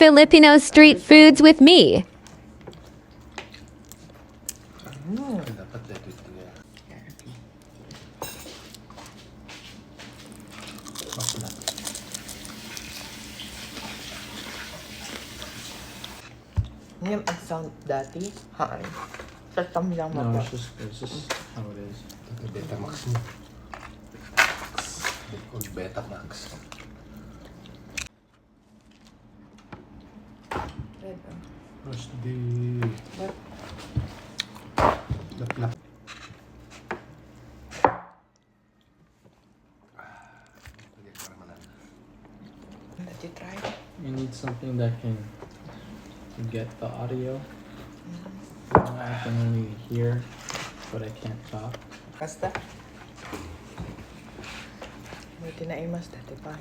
Filipino street foods with me. Dapat dito ito. Bakla. Ngayon ang sound dati, hi. Sa lang No, mapa. it's just how it is. Ito Betamax mo. They call Betamax. Red, oh. Where's the What? plug? Let you try. You need something that can get the audio. I can only hear, but I can't talk. Basta. May tinaimas dati pa.